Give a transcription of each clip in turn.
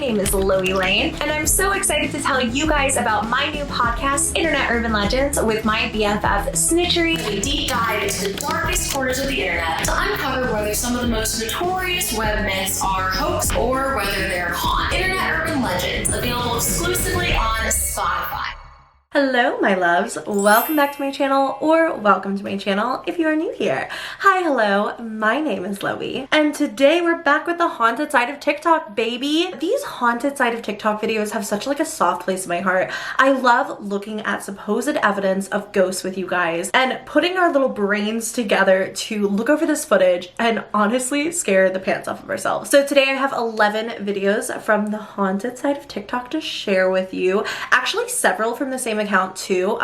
name is LoeyLane, and I'm so excited to tell you guys about my new podcast, Internet Urban Legends, with my BFF Snitchery. We deep dive into the darkest corners of the internet to uncover whether some of the most notorious web myths are hoax or whether they're con. Internet Urban Legends, available exclusively on Spotify. Hello, my loves. Welcome back to my channel, or welcome to my channel if you are new here. Hi, hello. My name is Loey, and today we're back with the haunted side of TikTok, baby. These haunted side of TikTok videos have such like a soft place in my heart. I love looking at supposed evidence of ghosts with you guys and putting our little brains together to look over this footage and honestly scare the pants off of ourselves. So today I have 11 videos from the haunted side of TikTok to share with you. Actually, several from the same account too,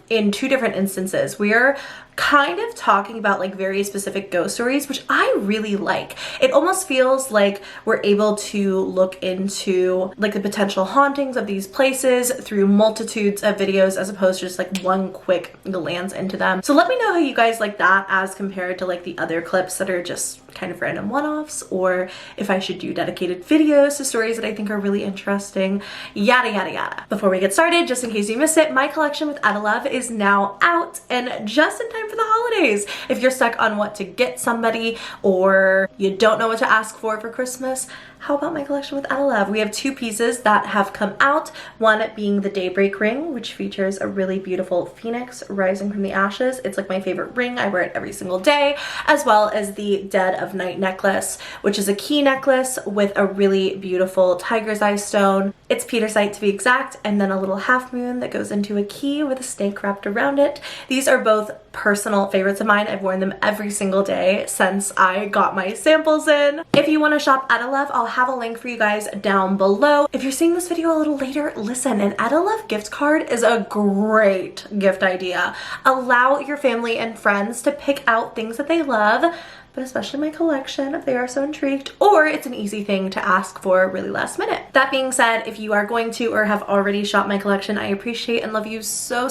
in two different instances. We're kind of talking about like very specific ghost stories, which I really like. It almost feels like we're able to look into like the potential hauntings of these places through multitudes of videos as opposed to just like one quick glance into them. So let me know how you guys like that as compared to like the other clips that are just kind of random one-offs, or if I should do dedicated videos to stories that I think are really interesting, yada yada yada. Before we get started, just in case you missed it, my collection with Ada Love is now out and just in time for the holidays. If you're stuck on what to get somebody or you don't know what to ask for Christmas, how about my collection with Ada Love? We have two pieces that have come out, one being the Daybreak ring, which features a really beautiful phoenix rising from the ashes. It's like my favorite ring. I wear it every single day, as well as the Dead of Night necklace, which is a key necklace with a really beautiful tiger's eye stone. It's petersite to be exact, and then a little half moon that goes into a key with a snake wrapped around it. These are both personal favorites of mine. I've worn them every single day since I got my samples in. If you want to shop Ada Love, I'll have a link for you guys down below. If you're seeing this video a little later, listen, an Ada Love gift card is a great gift idea. Allow your family and friends to pick out things that they love, but especially my collection if they are so intrigued, or it's an easy thing to ask for really last minute. That being said, if you are going to or have already shopped my collection, I appreciate and love you so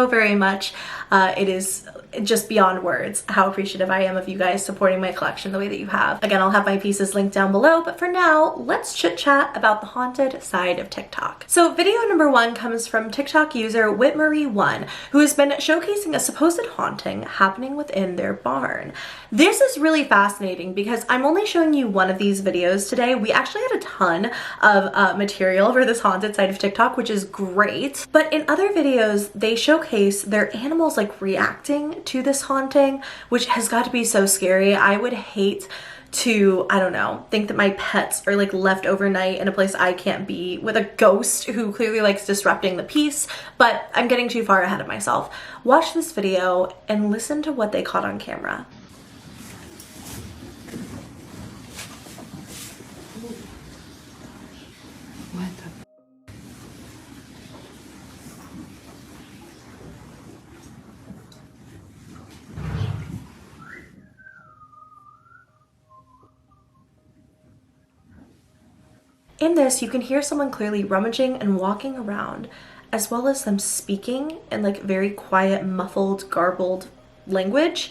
very much. It is just beyond words how appreciative I am of you guys supporting my collection the way that you have. Again, I'll have my pieces linked down below, but for now, let's chit chat about the haunted side of TikTok. So video number one comes from TikTok user Whitmarie1, who has been showcasing a supposed haunting happening within their barn. This is really fascinating because I'm only showing you one of these videos today. We actually had a ton of material for this haunted side of TikTok, which is great. But in other videos, they showcase their animals like reacting to this haunting, which has got to be so scary. I would hate to, I don't know, think that my pets are like left overnight in a place I can't be with a ghost who clearly likes disrupting the peace, but I'm getting too far ahead of myself. Watch this video and listen to what they caught on camera. In this, you can hear someone clearly rummaging and walking around, as well as them speaking in like very quiet, muffled, garbled language,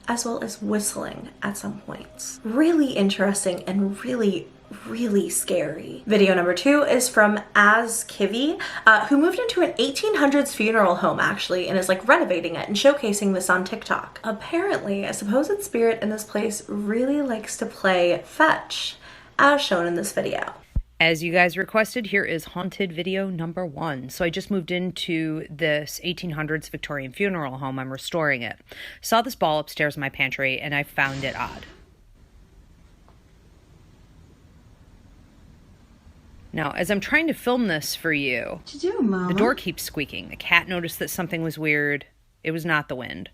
as well as whistling at some points. Really interesting and really scary. Video number two is from As Kivi, who moved into an 1800s funeral home actually and is like renovating it and showcasing this on TikTok. Apparently, a supposed spirit in this place really likes to play fetch, as shown in this video. As you guys requested, here is haunted video number one. So I just moved into this 1800s Victorian funeral home. I'm restoring it. Saw this ball upstairs in my pantry and I found it odd. Now, as I'm trying to film this for you, what you doing, Mama? The door keeps squeaking. The cat noticed that something was weird. It was not the wind.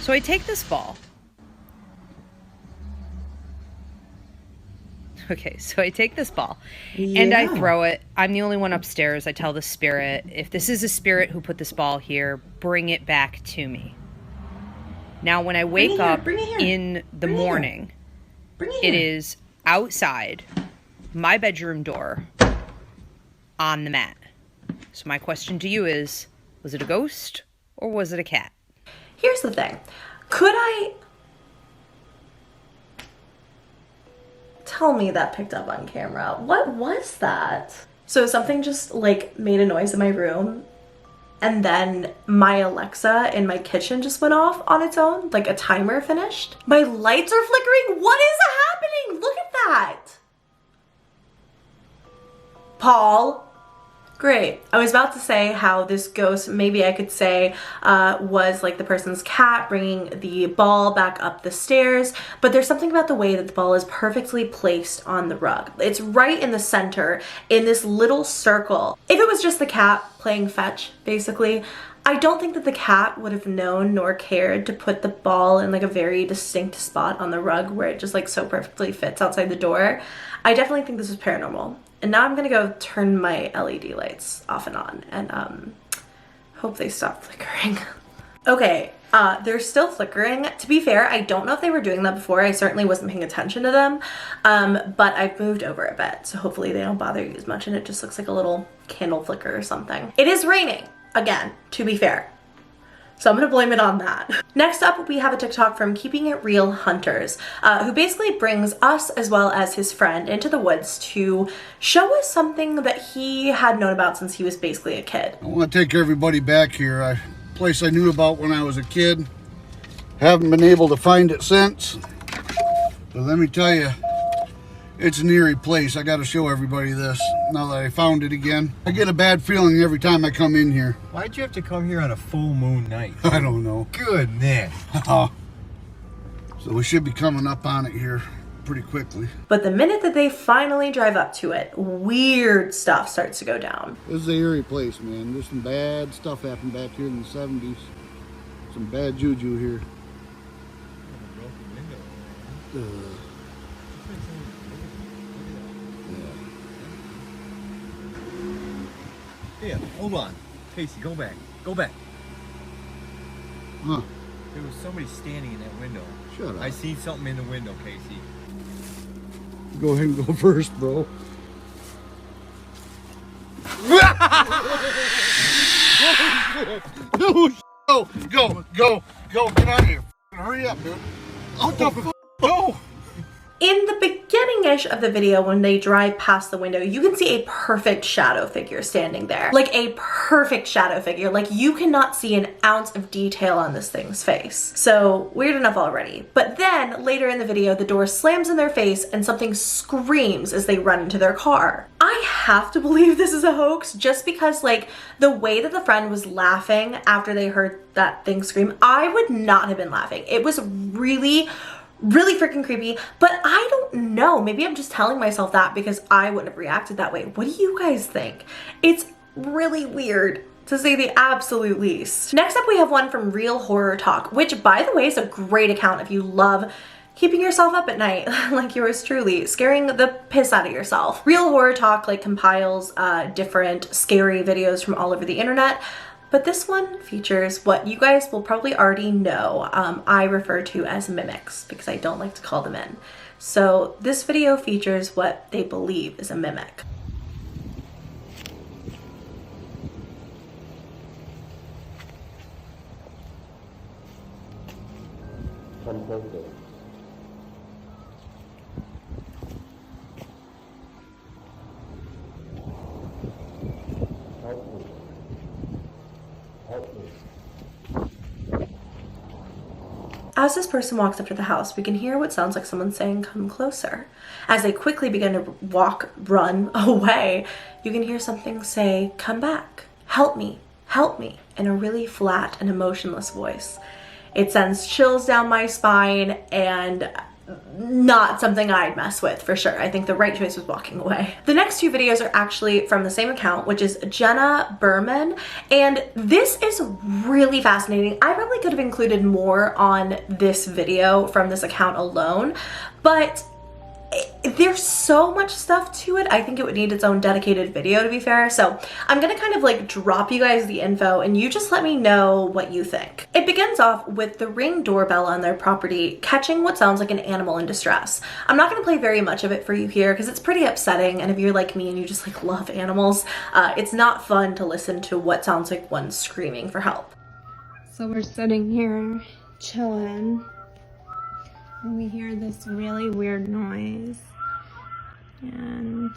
So I take this ball. Okay, so I take this ball and I throw it. I'm the only one upstairs. I tell the spirit, if this is a spirit who put this ball here, bring it back to me. Now, when I wake up in the morning, it is outside my bedroom door on the mat. So my question to you is, was it a ghost or was it a cat? Here's the thing. Could I tell me that picked up on camera. What was that? So something just like made a noise in my room, and then my Alexa in my kitchen just went off on its own, like a timer finished. My lights are flickering. What is happening? Look at that. Paul. Great. I was about to say how this ghost, maybe I could say, was like the person's cat bringing the ball back up the stairs, but there's something about the way that the ball is perfectly placed on the rug. It's right in the center in this little circle. If it was just the cat playing fetch, basically, I don't think that the cat would have known nor cared to put the ball in like a very distinct spot on the rug where it just like so perfectly fits outside the door. I definitely think this is paranormal. And now I'm gonna go turn my LED lights off and on and hope they stop flickering. Okay, they're still flickering. To be fair, I don't know if they were doing that before. I certainly wasn't paying attention to them, but I've moved over a bit, so hopefully they don't bother you as much and it just looks like a little candle flicker or something. It is raining, again, to be fair. So I'm gonna blame it on that. Next up, we have a TikTok from Keeping It Real Hunters, who basically brings us as well as his friend into the woods to show us something that he had known about since he was basically a kid. I want to take everybody back here. A place I knew about when I was a kid. Haven't been able to find it since. But let me tell you, it's an eerie place. I got to show everybody this now that I found it again. I get a bad feeling every time I come in here. Why'd you have to come here on a full moon night? I don't know. Goodness. So we should be coming up on it here pretty quickly. But the minute that they finally drive up to it, weird stuff starts to go down. This is an eerie place, man. There's some bad stuff happened back here in the 70s. Some bad juju here. Yeah, hold on. Casey, go back. Go back. Huh. There was somebody standing in that window. Shut up. I seen something in the window, Casey. Go ahead and go first, bro. No, go. Get out of here. Hurry up, dude. What the fuck? Go. In the beginning-ish of the video, when they drive past the window, you can see a perfect shadow figure standing there. Like a perfect shadow figure. Like you cannot see an ounce of detail on this thing's face. So weird enough already. But then later in the video, the door slams in their face and something screams as they run into their car. I have to believe this is a hoax just because like the way that the friend was laughing after they heard that thing scream, I would not have been laughing. It was really freaking creepy, but I don't know. Maybe I'm just telling myself that because I wouldn't have reacted that way. What do you guys think? It's really weird, to say the absolute least. Next up, we have one from Real Horror Talk, which by the way is a great account if you love keeping yourself up at night, like yours truly, scaring the piss out of yourself. Real Horror Talk like compiles different scary videos from all over the internet. But this one features what you guys will probably already know I refer to as mimics because I don't like to call them in. So this video features what they believe is a mimic. As this person walks up to the house, we can hear what sounds like someone saying, "Come closer." As they quickly begin to run away, you can hear something say, "Come back, help me," in a really flat and emotionless voice. It sends chills down my spine and not something I'd mess with for sure. I think the right choice was walking away. The next two videos are actually from the same account, which is Jenna Berman, and this is really fascinating. I probably could have included more on this video from this account alone, but there's so much stuff to it. I think it would need its own dedicated video, to be fair. So I'm gonna kind of like drop you guys the info and you just let me know what you think. It begins off with the Ring doorbell on their property catching what sounds like an animal in distress. I'm not gonna play very much of it for you here because it's pretty upsetting, and if you're like me and you just like love animals, it's not fun to listen to what sounds like one screaming for help. So we're sitting here chilling and we hear this really weird noise. and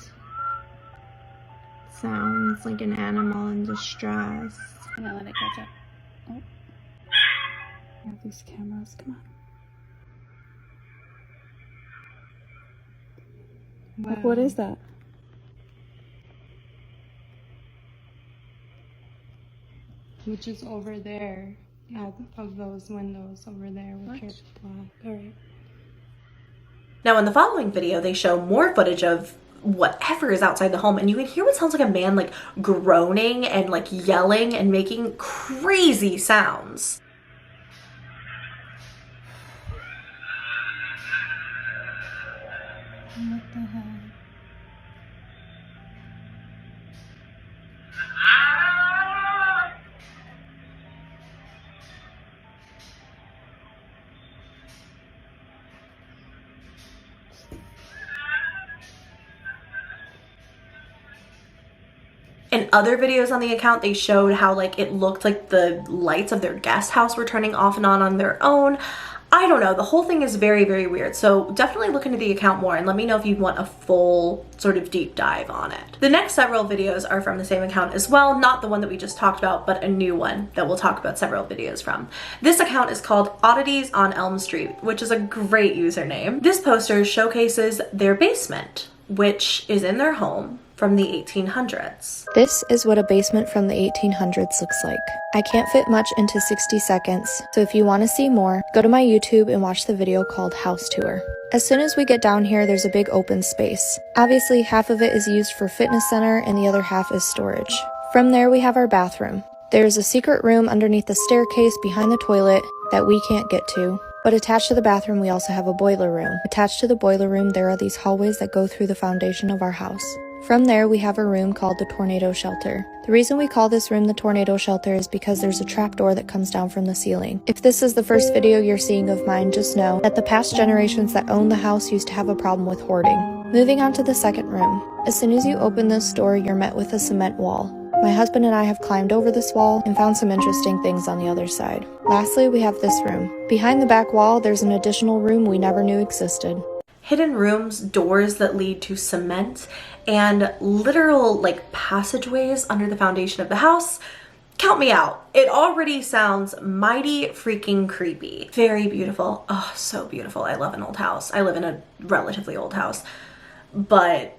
sounds like an animal in distress. Yeah, let it catch up. Oh. Yeah, these cameras, come on. Wow. Like, what is that? Which is over there, out of those windows over there with your black. Alright. Now in the following video, they show more footage of whatever is outside the home, and you can hear what sounds like a man like groaning and like yelling and making crazy sounds. What the hell? In other videos on the account, they showed how like it looked like the lights of their guest house were turning off and on their own. I don't know, the whole thing is very, very weird. So definitely look into the account more and let me know if you want a full sort of deep dive on it. The next several videos are from the same account as well, not the one that we just talked about, but a new one that we'll talk about several videos from. This account is called Oddities on Elm Street, which is a great username. This poster showcases their basement, which is in their home from the 1800s. This is what a basement from the 1800s looks like. I can't fit much into 60 seconds, so if you want to see more, go to my YouTube and watch the video called House Tour. As soon as we get down here, there's a big open space. Obviously, half of it is used for fitness center and the other half is storage. From there, we have our bathroom. There's a secret room underneath the staircase behind the toilet that we can't get to. But attached to the bathroom, we also have a boiler room. Attached to the boiler room, there are these hallways that go through the foundation of our house. From there, we have a room called the tornado shelter. The reason we call this room the tornado shelter is because there's a trapdoor that comes down from the ceiling. If this is the first video you're seeing of mine, just know that the past generations that owned the house used to have a problem with hoarding. Moving on to the second room. As soon as you open this door, you're met with a cement wall. My husband and I have climbed over this wall and found some interesting things on the other side. Lastly, we have this room. Behind the back wall, there's an additional room we never knew existed. Hidden rooms, doors that lead to cement, and literal like passageways under the foundation of the house. Count me out. It already sounds mighty freaking creepy. Very beautiful. Oh, so beautiful. I love an old house. I live in a relatively old house, but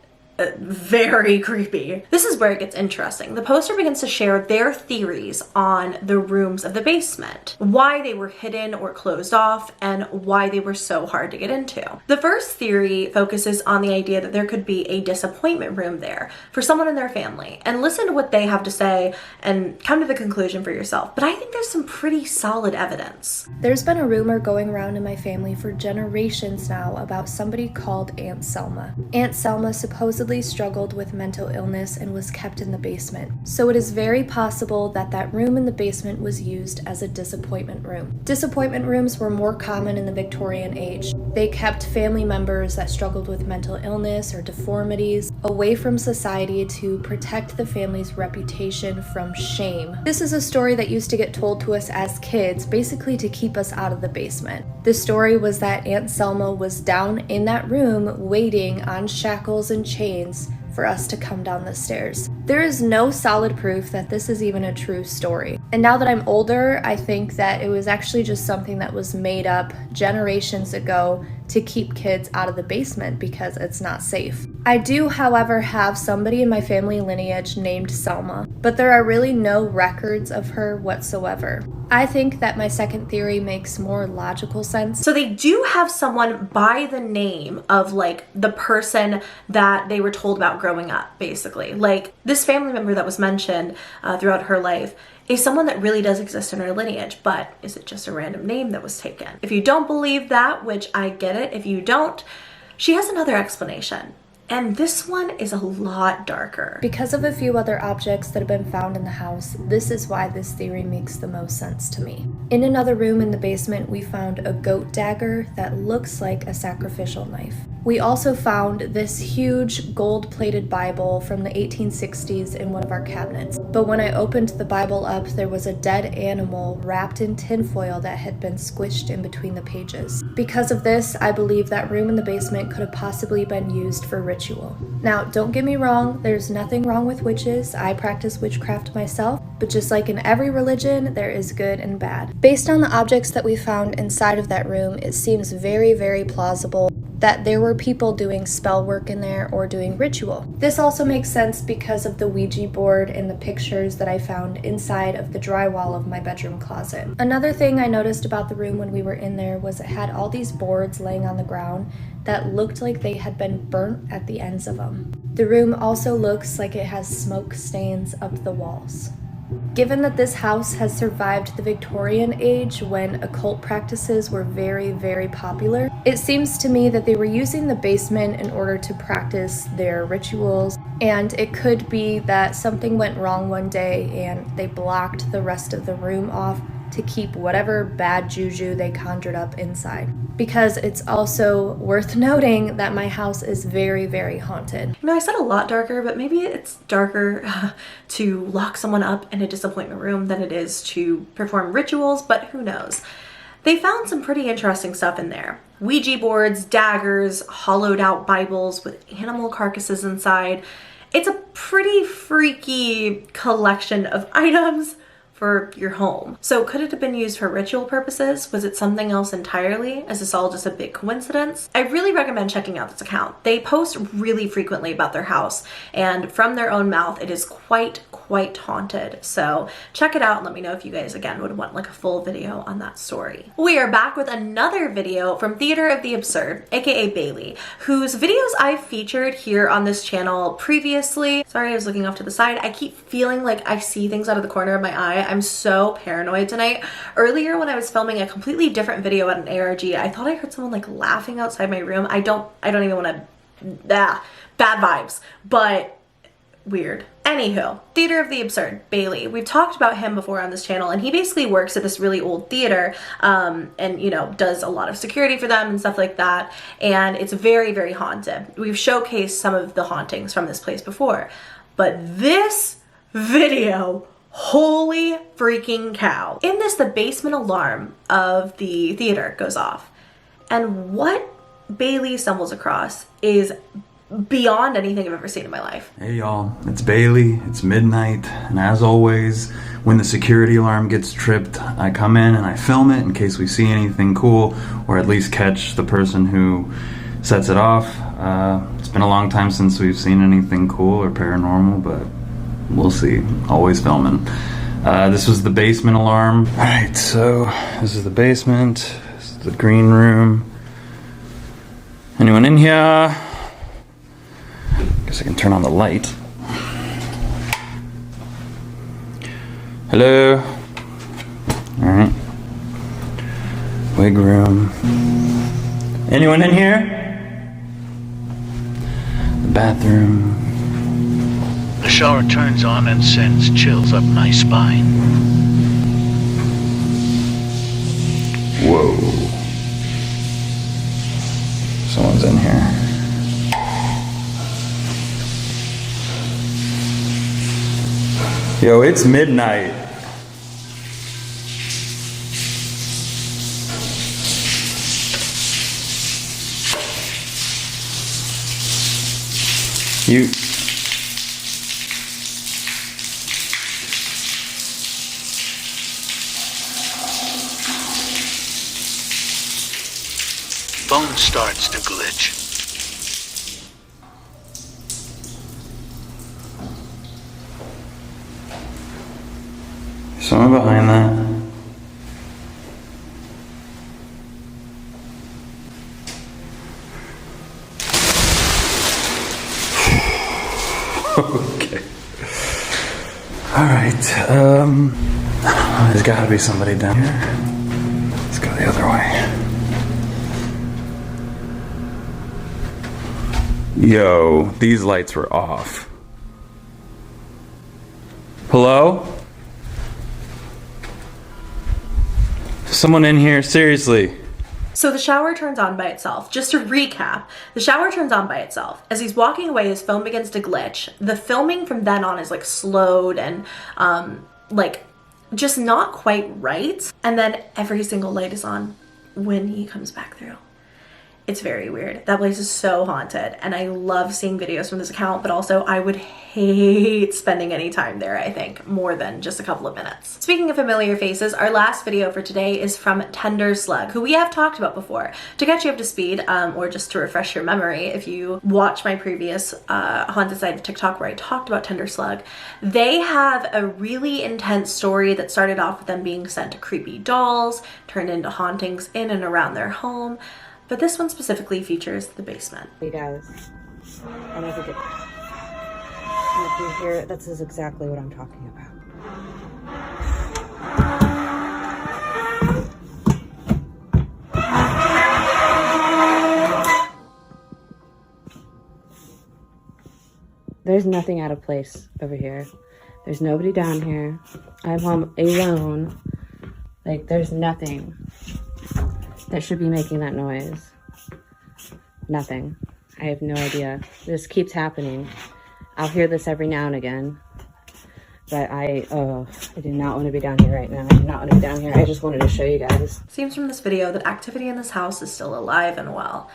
very creepy. This is where it gets interesting. The poster begins to share their theories on the rooms of the basement, why they were hidden or closed off, and why they were so hard to get into. The first theory focuses on the idea that there could be a disappointment room there for someone in their family, and listen to what they have to say and come to the conclusion for yourself. But I think there's some pretty solid evidence. There's been a rumor going around in my family for generations now about somebody called Aunt Selma. Aunt Selma supposedly struggled with mental illness and was kept in the basement. So it is very possible that that room in the basement was used as a disappointment room. Disappointment rooms were more common in the Victorian age. They kept family members that struggled with mental illness or deformities away from society to protect the family's reputation from shame. This is a story that used to get told to us as kids, basically to keep us out of the basement. The story was that Aunt Selma was down in that room waiting on shackles and chains for us to come down the stairs. There is no solid proof that this is even a true story. And now that I'm older, I think that it was actually just something that was made up generations ago to keep kids out of the basement because it's not safe. I do, however, have somebody in my family lineage named Selma, but there are really no records of her whatsoever. I think that my second theory makes more logical sense. So they do have someone by the name of like the person that they were told about growing up, basically. Like this family member that was mentioned throughout her life is someone that really does exist in her lineage, but is it just a random name that was taken? If you don't believe that, which I get it, if you don't, she has another explanation. And this one is a lot darker. Because of a few other objects that have been found in the house, this is why this theory makes the most sense to me. In another room in the basement, we found a goat dagger that looks like a sacrificial knife. We also found this huge gold-plated Bible from the 1860s in one of our cabinets. But when I opened the Bible up, there was a dead animal wrapped in tinfoil that had been squished in between the pages. Because of this, I believe that room in the basement could have possibly been used for ritual. Now, don't get me wrong, there's nothing wrong with witches. I practice witchcraft myself, but just like in every religion, there is good and bad. Based on the objects that we found inside of that room, it seems very, very plausible that there were people doing spell work in there or doing ritual. This also makes sense because of the Ouija board and the pictures that I found inside of the drywall of my bedroom closet. Another thing I noticed about the room when we were in there was it had all these boards laying on the ground that looked like they had been burnt at the ends of them. The room also looks like it has smoke stains up the walls. Given that this house has survived the Victorian age when occult practices were very, very popular, it seems to me that they were using the basement in order to practice their rituals, and it could be that something went wrong one day and they blocked the rest of the room off to keep whatever bad juju they conjured up inside. Because it's also worth noting that my house is very, very haunted. You know, I said a lot darker, but maybe it's darker to lock someone up in a disappointment room than it is to perform rituals, but who knows. They found some pretty interesting stuff in there. Ouija boards, daggers, hollowed out Bibles with animal carcasses inside. It's a pretty freaky collection of items for your home. So could it have been used for ritual purposes? Was it something else entirely? Is this all just a big coincidence? I really recommend checking out this account. They post really frequently about their house, and from their own mouth, it is quite haunted. So check it out and let me know if you guys, again, would want like a full video on that story. We are back with another video from Theater of the Absurd, aka Bailey, whose videos I've featured here on this channel previously. Sorry, I was looking off to the side. I keep feeling like I see things out of the corner of my eye. I'm so paranoid tonight. Earlier when I was filming a completely different video at an ARG, I thought I heard someone like laughing outside my room. I don't even want to, bad vibes, but weird. Anywho, Theater of the Absurd, Bailey. We've talked about him before on this channel, and he basically works at this really old theater and, you know, does a lot of security for them and stuff like that. And it's very, very haunted. We've showcased some of the hauntings from this place before, but this video, holy freaking cow. In this, the basement alarm of the theater goes off. And what Bailey stumbles across is beyond anything I've ever seen in my life. Hey y'all, it's Bailey, it's midnight, and as always, when the security alarm gets tripped, I come in and I film it in case we see anything cool, or at least catch the person who sets it off. It's been a long time since we've seen anything cool or paranormal, but we'll see. Always filming. This was the basement alarm. Alright, so this is the basement, this is the green room. Anyone in here? Guess I can turn on the light. Hello? Alright. Wig room. Anyone in here? The bathroom. The shower turns on and sends chills up my spine. Whoa. Someone's in here. Yo, it's midnight. You... Phone starts to glitch. Someone behind that. Okay. Alright, there's gotta be somebody down here. Let's go the other way. Yo, these lights were off. Hello? Someone in here, seriously. So the shower turns on by itself. Just to recap, the shower turns on by itself. As he's walking away, his phone begins to glitch. The filming from then on is like slowed and like just not quite right. And then every single light is on when he comes back through. It's very weird. That place is so haunted, and I love seeing videos from this account, but also I would hate spending any time there, I think, more than just a couple of minutes. Speaking of familiar faces, our last video for today is from Tender Slug, who we have talked about before. To get you up to speed, or just to refresh your memory, if you watch my previous Haunted Side of TikTok where I talked about Tender Slug, they have a really intense story that started off with them being sent to creepy dolls, turned into hauntings in and around their home. But this one specifically features the basement. Hey guys, I never get if you hear it, this is exactly what I'm talking about. There's nothing out of place over here. There's nobody down here. I'm home alone. Like, there's nothing that should be making that noise. Nothing. I have no idea. This keeps happening. I'll hear this every now and again. But I do not want to be down here right now. I do not want to be down here. I just wanted to show you guys. Seems from this video that activity in this house is still alive and well.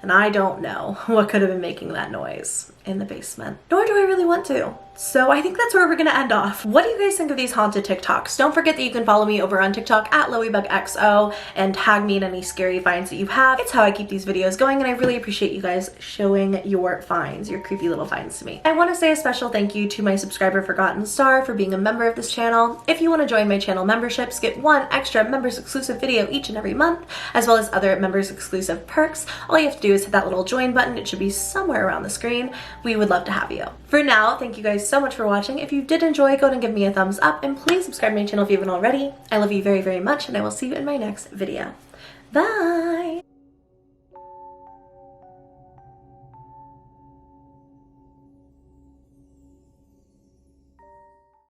And I don't know what could have been making that noise in the basement. Nor do I really want to. So I think that's where we're gonna end off. What do you guys think of these haunted TikToks? Don't forget that you can follow me over on TikTok at LoeyBugXO and tag me in any scary finds that you have. It's how I keep these videos going, and I really appreciate you guys showing your finds, your creepy little finds to me. I wanna say a special thank you to my subscriber Forgotten Star for being a member of this channel. If you wanna join my channel memberships, get one extra members exclusive video each and every month, as well as other members exclusive perks. All you have to do is hit that little join button. It should be somewhere around the screen. We would love to have you. For now, thank you guys so much for watching. If you did enjoy, go ahead and give me a thumbs up, and please subscribe to my channel if you haven't already. I love you very, very much, and I will see you in my next video. Bye!